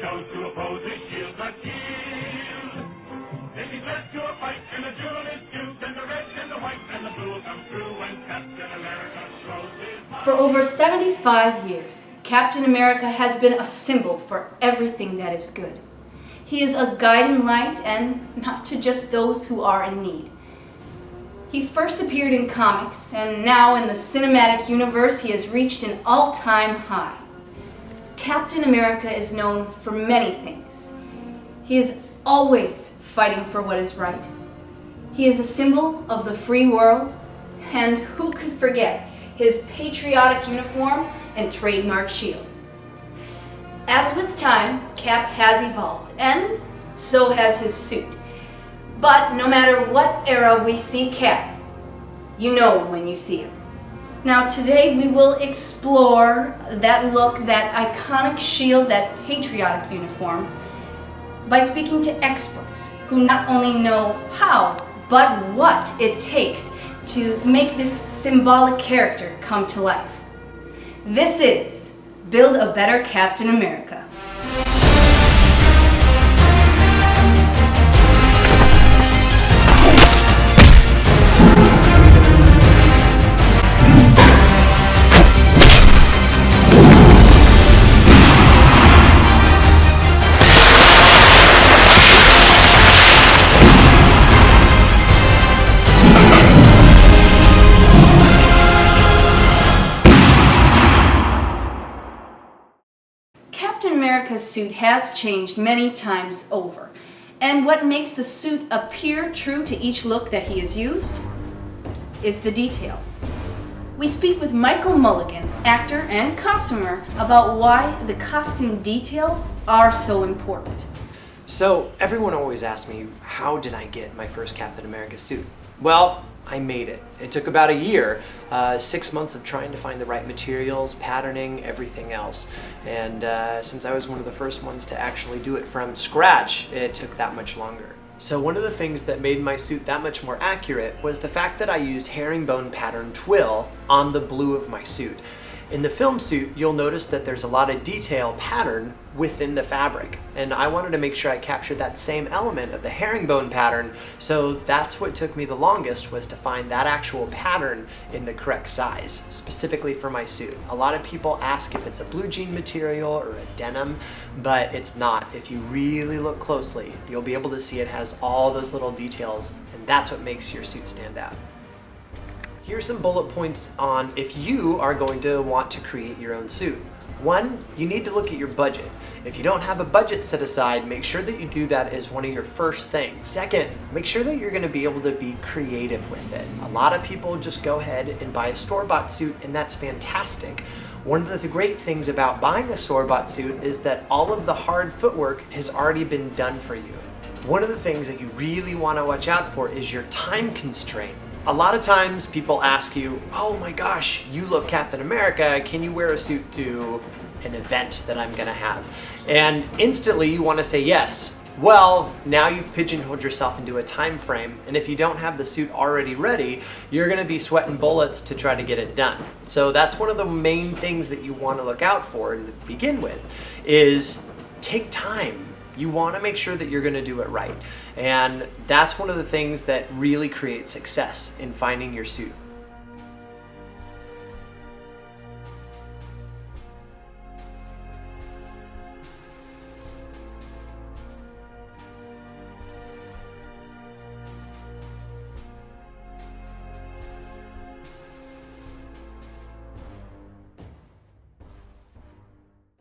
chose to oppose his shield but yield. If he's led to a fight and a duel is due, then the red and the white and the blue will come through when Captain America throws his... For over 75 years, Captain America has been a symbol for everything that is good. He is a guiding light, and not to just those who are in need. He first appeared in comics, and now in the cinematic universe he has reached an all-time high. Captain America is known for many things. He is always fighting for what is right. He is a symbol of the free world, and who could forget his patriotic uniform and trademark shield. As with time, Cap has evolved, and so has his suit. But no matter what era we see Cap, you know when you see him. Now today we will explore that look, that iconic shield, that patriotic uniform, by speaking to experts who not only know how, but what it takes to make this symbolic character come to life. This is Build a Better Captain America. Captain America's suit has changed many times over, and what makes the suit appear true to each look that he has used is the details. We speak with Michael Mulligan, actor and costumer, about why the costume details are so important. So, everyone always asks me, how did I get my first Captain America suit? Well, I made it. It took about a year, 6 months of trying to find the right materials, patterning, everything else. And since I was one of the first ones to actually do it from scratch, it took that much longer. So one of the things that made my suit that much more accurate was the fact that I used herringbone pattern twill on the blue of my suit. In the film suit, you'll notice that there's a lot of detail pattern within the fabric, and I wanted to make sure I captured that same element of the herringbone pattern, so that's what took me the longest, was to find that actual pattern in the correct size, specifically for my suit. A lot of people ask if it's a blue jean material or a denim, but it's not. If you really look closely, you'll be able to see it has all those little details, and that's what makes your suit stand out. Here's some bullet points on if you are going to want to create your own suit. One, you need to look at your budget. If you don't have a budget set aside, make sure that you do that as one of your first things. Second, make sure that you're going to be able to be creative with it. A lot of people just go ahead and buy a store-bought suit, and that's fantastic. One of the great things about buying a store-bought suit is that all of the hard footwork has already been done for you. One of the things that you really want to watch out for is your time constraint. A lot of times people ask you, oh my gosh, you love Captain America, can you wear a suit to an event that I'm gonna have? And instantly you wanna say yes. Well, now you've pigeonholed yourself into a time frame, and if you don't have the suit already ready, you're gonna be sweating bullets to try to get it done. So that's one of the main things that you wanna look out for and to begin with, is take time. You want to make sure that you're going to do it right. And that's one of the things that really creates success in finding your suit.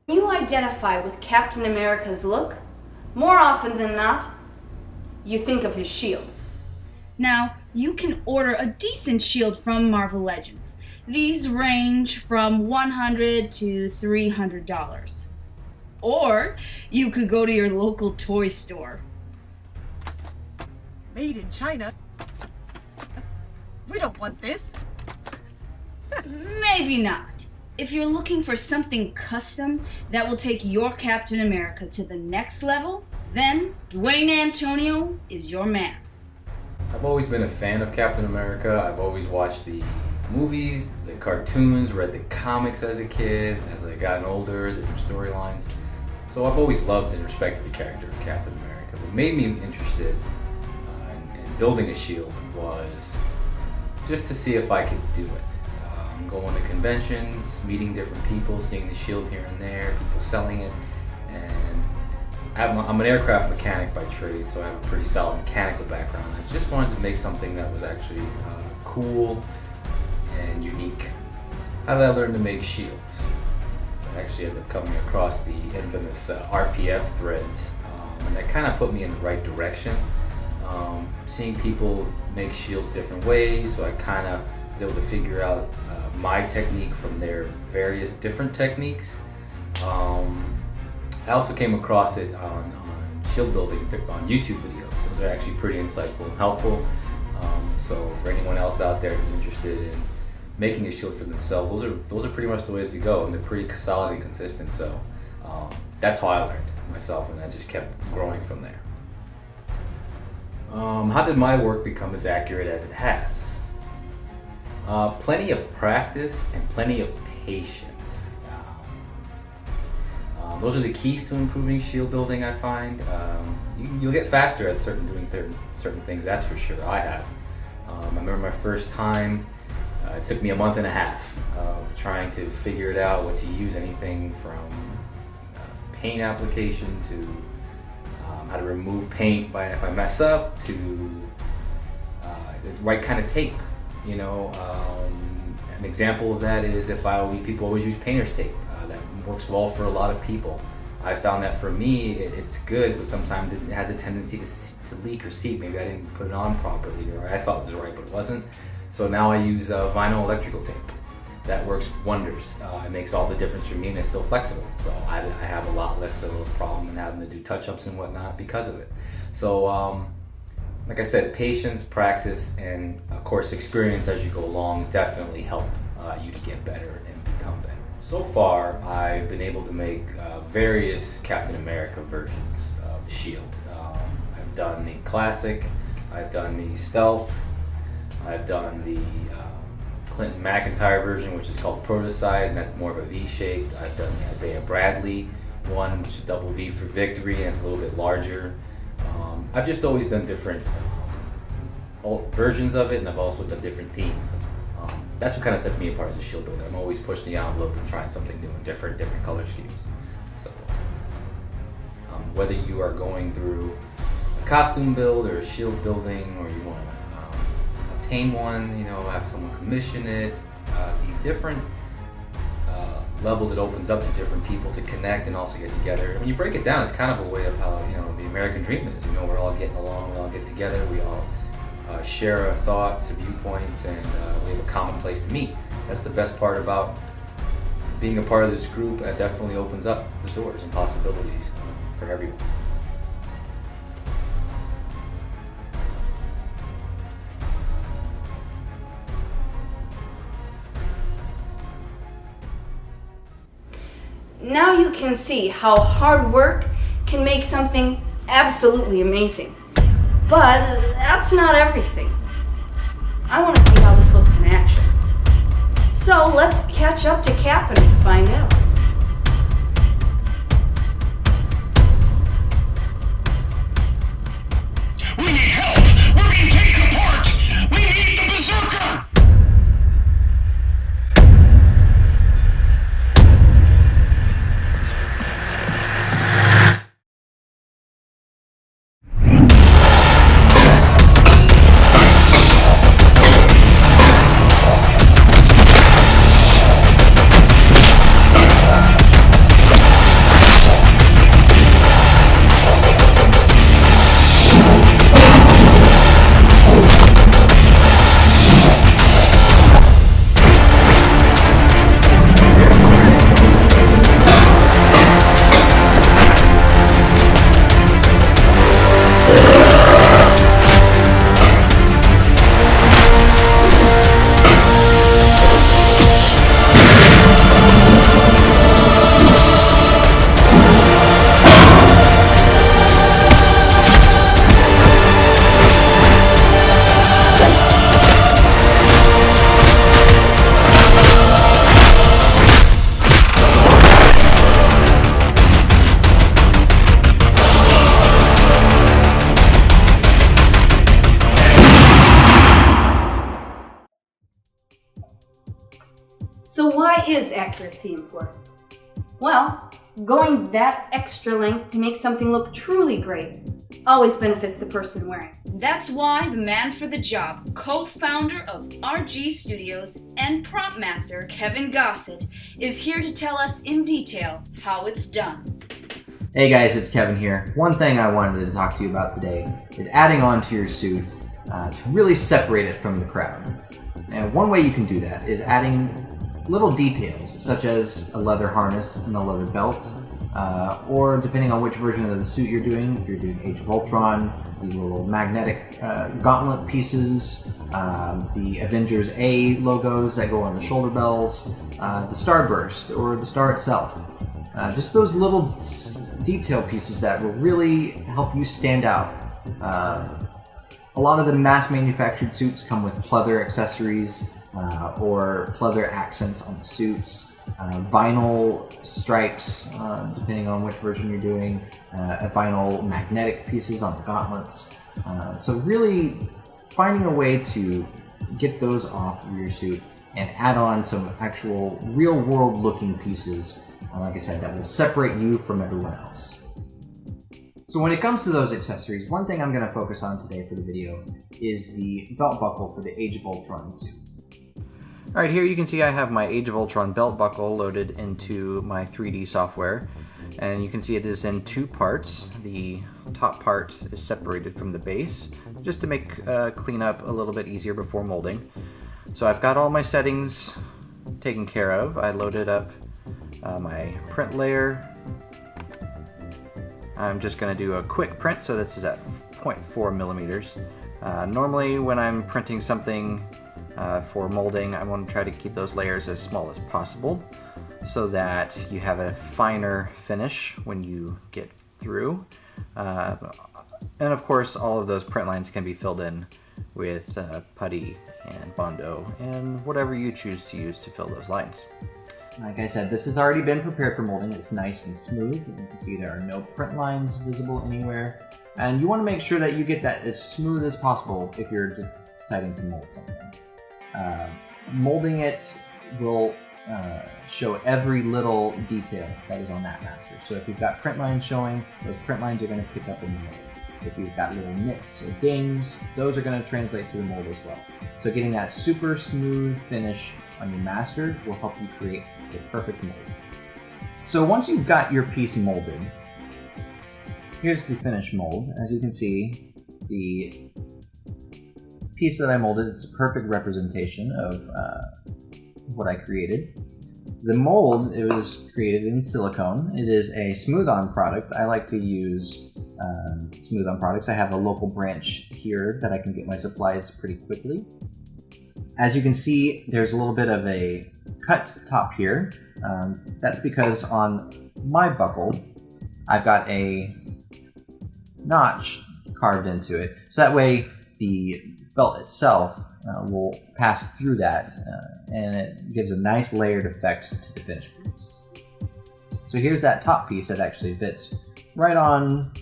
When you identify with Captain America's look, more often than not, you think of his shield. Now, you can order a decent shield from Marvel Legends. These range from $100 to $300. Or you could go to your local toy store. Made in China? We don't want this. Maybe not. If you're looking for something custom that will take your Captain America to the next level, then Dwayne Antonio is your man. I've always been a fan of Captain America. I've always watched the movies, the cartoons, read the comics as a kid. As I gotten older, different storylines. So I've always loved and respected the character of Captain America. What made me interested in building a shield was just to see if I could do it. Going to conventions, meeting different people, seeing the shield here and there, people selling it, and I'm an aircraft mechanic by trade, so I have a pretty solid mechanical background. I just wanted to make something that was actually cool and unique. How did I learn to make shields? I actually ended up coming across the infamous RPF threads, and that kind of put me in the right direction. Seeing people make shields different ways, so I kind of was able to figure out my technique from their various different techniques. I also came across it on shield building on YouTube videos. Those are actually pretty insightful and helpful. So for anyone else out there who's interested in making a shield for themselves, those are pretty much the ways to go, and they're pretty solid and consistent. So that's how I learned myself, and I just kept growing from there. How did my work become as accurate as it has? Plenty of practice and plenty of patience. Those are the keys to improving shield building, I find. You'll get faster at doing certain things, that's for sure. I have. I remember my first time, it took me a month and a half of trying to figure it out, what to use, anything from paint application to how to remove paint if I mess up, to the right kind of tape. You know, an example of that is people always use painter's tape. That works well for a lot of people. I found that for me, it's good, but sometimes it has a tendency to leak or seep. Maybe I didn't put it on properly, or I thought it was right, but it wasn't. So now I use vinyl electrical tape. That works wonders. It makes all the difference for me, and it's still flexible. So I have a lot less of a problem in having to do touch-ups and whatnot because of it. So like I said, patience, practice, and of course experience as you go along definitely help you to get better and become better. So far, I've been able to make various Captain America versions of the shield. I've done the classic, I've done the stealth, I've done the Clinton McIntyre version, which is called Prototype, and that's more of a V shape. I've done the Isaiah Bradley one, which is double V for victory, and it's a little bit larger. I've just always done different versions of it, and I've also done different themes. That's what kind of sets me apart as a shield builder. I'm always pushing the envelope and trying something new and different color schemes. So whether you are going through a costume build or a shield building, or you want to obtain one, have someone commission it, the different levels it opens up to different people to connect and also get together. When you break it down, it's kind of a way of how the American dream is. We're all getting along, we all get together, we all share our thoughts, viewpoints, and we have a common place to meet. That's the best part about being a part of this group. It definitely opens up the doors and possibilities for everyone. Now you can see how hard work can make something absolutely amazing. But that's not everything. I want to see how this looks in action. So let's catch up to Cap and find out. We need help! We're being taken apart! We need the Berserker! is accuracy important? Well, going that extra length to make something look truly great always benefits the person wearing. That's why the man for the job, co-founder of RG Studios and prop master Kevin Gossett, is here to tell us in detail how it's done. Hey guys, it's Kevin here. One thing I wanted to talk to you about today is adding on to your suit to really separate it from the crowd. And one way you can do that is adding little details, such as a leather harness and a leather belt, or depending on which version of the suit you're doing, if you're doing Age of Ultron, the little magnetic gauntlet pieces, the Avengers A logos that go on the shoulder bells, the starburst, or the star itself. Just those little detail pieces that will really help you stand out. A lot of the mass manufactured suits come with pleather accessories or pleather accents on the suits, vinyl stripes, depending on which version you're doing, vinyl magnetic pieces on the gauntlets. So really finding a way to get those off of your suit and add on some actual real world looking pieces, like I said, that will separate you from everyone else. So when it comes to those accessories, one thing I'm going to focus on today for the video is the belt buckle for the Age of Ultron suit. Alright, here you can see I have my Age of Ultron belt buckle loaded into my 3D software, and you can see it is in two parts. The top part is separated from the base, just to make cleanup a little bit easier before molding. So I've got all my settings taken care of. I loaded up my print layer. I'm just going to do a quick print, so this is at 0.4 millimeters. Normally when I'm printing something for molding, I want to try to keep those layers as small as possible so that you have a finer finish when you get through. And of course all of those print lines can be filled in with Podee and Biando and whatever you choose to use to fill those lines. Like I said, this has already been prepared for molding. It's nice and smooth. You can see there are no print lines visible anywhere. And you want to make sure that you get that as smooth as possible if you're deciding to mold something. Molding it will show every little detail that is on that master. So if you've got print lines showing, those print lines are going to pick up in the mold. If you've got little nicks or dings, those are going to translate to the mold as well. So getting that super smooth finish on your master will help you create a perfect mold. So once you've got your piece molded, here's the finished mold. As you can see, the piece that I molded is a perfect representation of what I created. The mold, it was created in silicone. It is a smooth-on product. I like to use smooth-on products. I have a local branch here that I can get my supplies pretty quickly. As you can see, there's a little bit of a cut top here. That's because on my buckle, I've got a notch carved into it. So that way the belt itself will pass through that and it gives a nice layered effect to the finished piece. So here's that top piece that actually fits right on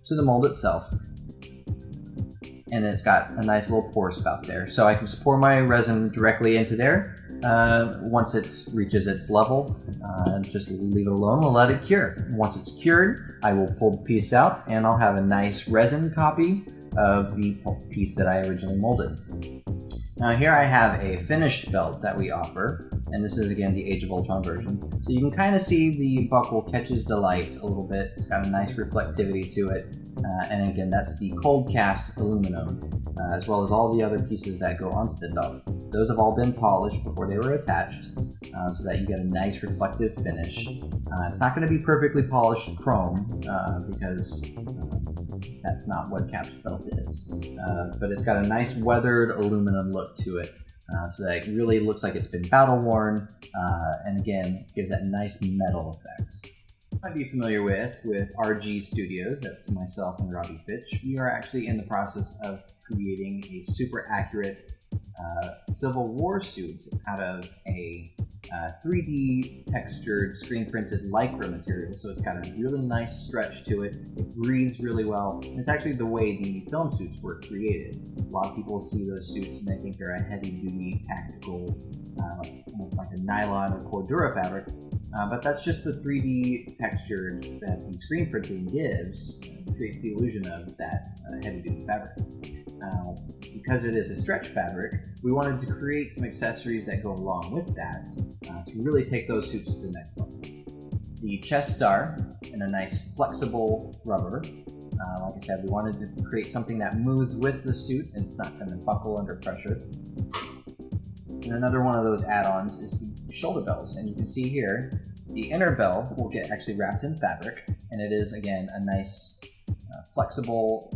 to the mold itself. And it's got a nice little pour spout there. So I can just pour my resin directly into there. Once it reaches its level, just leave it alone and let it cure. Once it's cured, I will pull the piece out and I'll have a nice resin copy of the piece that I originally molded. Now here I have a finished belt that we offer, and this is again the Age of Ultron version. So you can kind of see the buckle catches the light a little bit. It's got a nice reflectivity to it. And again, that's the cold cast aluminum, as well as all the other pieces that go onto the belt. Those have all been polished before they were attached, so that you get a nice reflective finish. It's not going to be perfectly polished chrome, because that's not what Cap's belt is. But it's got a nice weathered aluminum look to it, so that it really looks like it's been battle worn, and again, gives that nice metal effect. You might be familiar with RG Studios, that's myself and Robbie Fitch. We are actually in the process of creating a super accurate Civil War suit out of a 3D textured, screen printed lycra material, so it's got a really nice stretch to it. It breathes really well. And it's actually the way the film suits were created. A lot of people see those suits and they think they're a heavy-duty, tactical, almost like a nylon or Cordura fabric, but that's just the 3D texture that the screen printing gives, creates the illusion of that heavy-duty fabric. Because it is a stretch fabric, we wanted to create some accessories that go along with that to really take those suits to the next level. The chest star in a nice flexible rubber. Like I said, we wanted to create something that moves with the suit and it's not going to buckle under pressure. And another one of those add-ons is the shoulder bells, and you can see here the inner bell will get actually wrapped in fabric, and it is again a nice flexible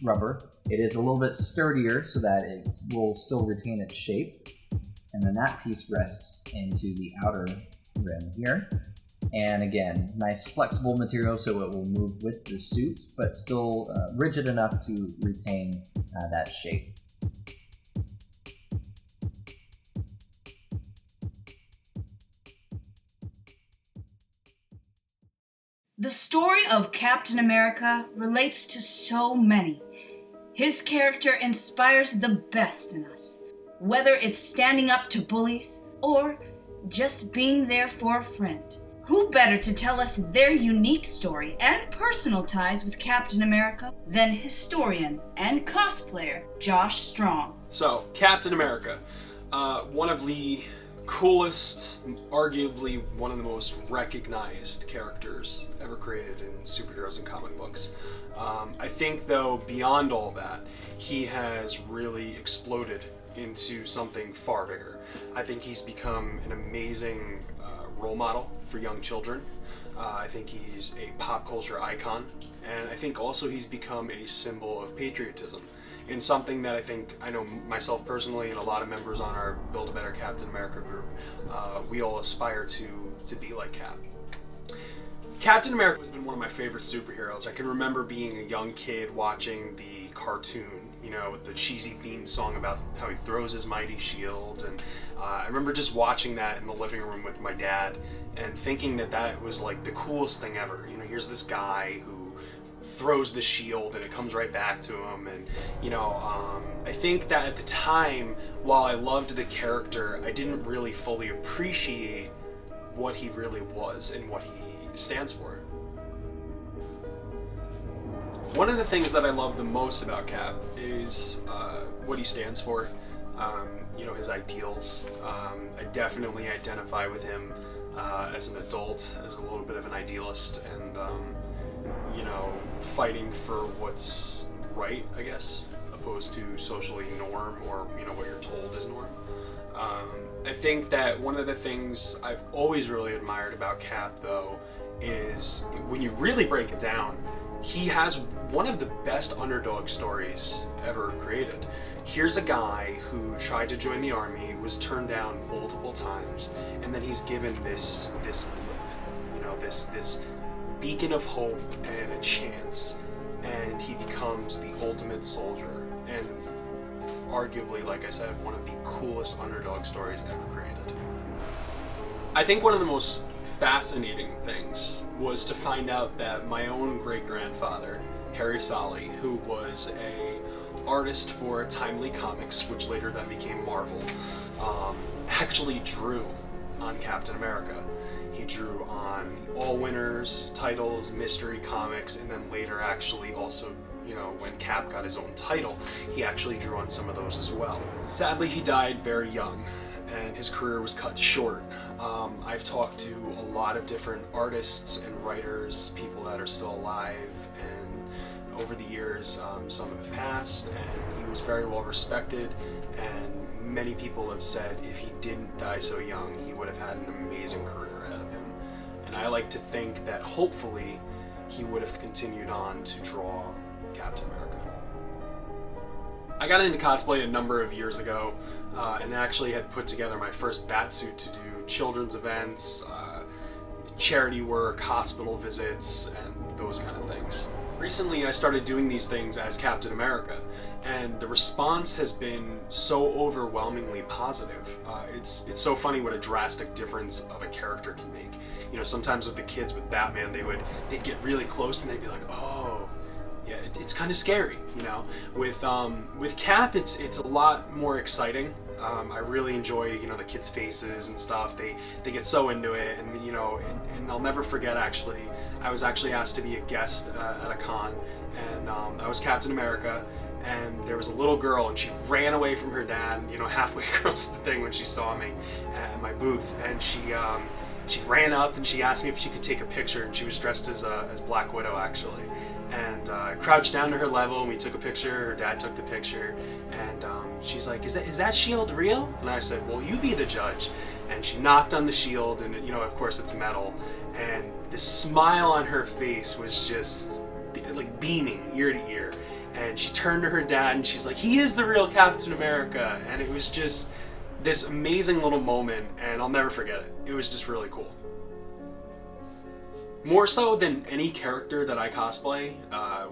rubber. It is a little bit sturdier so that it will still retain its shape, and then that piece rests into the outer rim here. And again, nice flexible material so it will move with the suit, but still rigid enough to retain that shape. The story of Captain America relates to so many. His character inspires the best in us, whether it's standing up to bullies or just being there for a friend. Who better to tell us their unique story and personal ties with Captain America than historian and cosplayer Josh Strong? So, Captain America, one of the coolest, arguably one of the most recognized characters ever created in superheroes and comic books. I think, though, beyond all that, he has really exploded into something far bigger. I think he's become an amazing role model for young children. I think he's a pop culture icon, and I think also he's become a symbol of patriotism, and something that I know myself personally and a lot of members on our Build a Better Captain America group, we all aspire to be like Cap. Captain America has been one of my favorite superheroes. I can remember being a young kid watching the cartoon, with the cheesy theme song about how he throws his mighty shield, and I remember just watching that in the living room with my dad and thinking that was like the coolest thing ever. Here's this guy who throws the shield and it comes right back to him, and I think that at the time, while I loved the character, I didn't really fully appreciate what he really was and what he stands for. One of the things that I love the most about Cap is what he stands for, his ideals. I definitely identify with him as an adult, as a little bit of an idealist, and fighting for what's right, I guess, opposed to socially norm or what you're told is norm. I think that one of the things I've always really admired about Cap, though, is when you really break it down, he has one of the best underdog stories ever created. Here's a guy who tried to join the army, was turned down multiple times, and then he's given this blip, this beacon of hope and a chance, and he becomes the ultimate soldier, and arguably, like I said, one of the coolest underdog stories ever created. I think one of the most fascinating things was to find out that my own great-grandfather, Harry Solly, who was a artist for Timely Comics, which later then became Marvel, actually drew on Captain America. He drew on the All Winners titles, Mystery Comics, and then later actually also, when Cap got his own title, he actually drew on some of those as well. Sadly, he died very young, and his career was cut short. I've talked to a lot of different artists and writers, people that are still alive, and over the years, some have passed, and he was very well respected, and many people have said if he didn't die so young, he would have had an amazing career ahead of him. And I like to think that hopefully he would have continued on to draw Captain America. I got into cosplay a number of years ago, and actually had put together my first batsuit to do children's events, charity work, hospital visits, and those kind of things. Recently I started doing these things as Captain America, and the response has been so overwhelmingly positive. It's so funny what a drastic difference of a character can make. You know, sometimes with the kids with Batman, they'd get really close and they'd be like, oh, yeah, it's kind of scary. You know, with Cap, it's a lot more exciting. I really enjoy, you know, the kids' faces and stuff. They get so into it, and you know, and I'll never forget. Actually, I was actually asked to be a guest at a con, and I was Captain America, and there was a little girl, and she ran away from her dad, you know, halfway across the thing when she saw me at my booth, and she ran up and she asked me if she could take a picture, and she was dressed as Black Widow actually. And I crouched down to her level and we took a picture. Her dad took the picture, and she's like, is that shield real? And I said, well, you be the judge. And she knocked on the shield, and you know, of course it's metal, and the smile on her face was just like beaming ear to ear. And she turned to her dad and she's like, he is the real Captain America. And it was just this amazing little moment, and I'll never forget it. It was just really cool. More so than any character that I cosplay,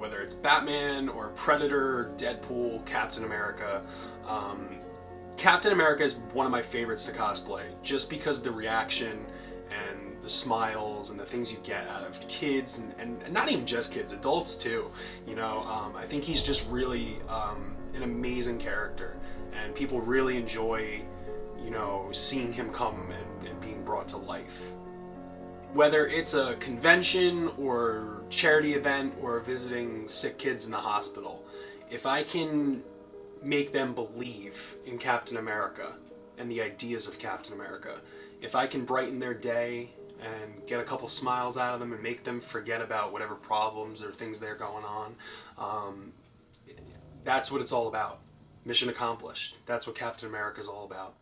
whether it's Batman or Predator, Deadpool, Captain America. Captain America is one of my favorites to cosplay, just because of the reaction and the smiles and the things you get out of kids, and not even just kids, adults too. You know, I think he's just really an amazing character, and people really enjoy, you know, seeing him come and being brought to life. Whether it's a convention or charity event or visiting sick kids in the hospital, if I can make them believe in Captain America and the ideas of Captain America, if I can brighten their day and get a couple smiles out of them and make them forget about whatever problems or things they're going on, that's what it's all about. Mission accomplished. That's what Captain America is all about.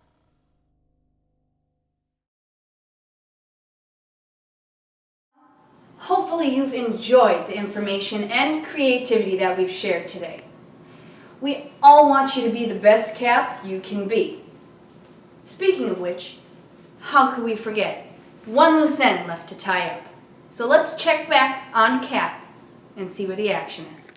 Hopefully you've enjoyed the information and creativity that we've shared today. We all want you to be the best Cap you can be. Speaking of which, how could we forget? One loose end left to tie up. So let's check back on Cap and see where the action is.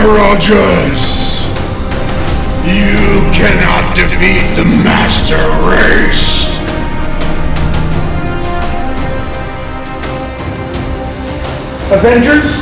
Rogers! You cannot defeat the Master Race! Avengers,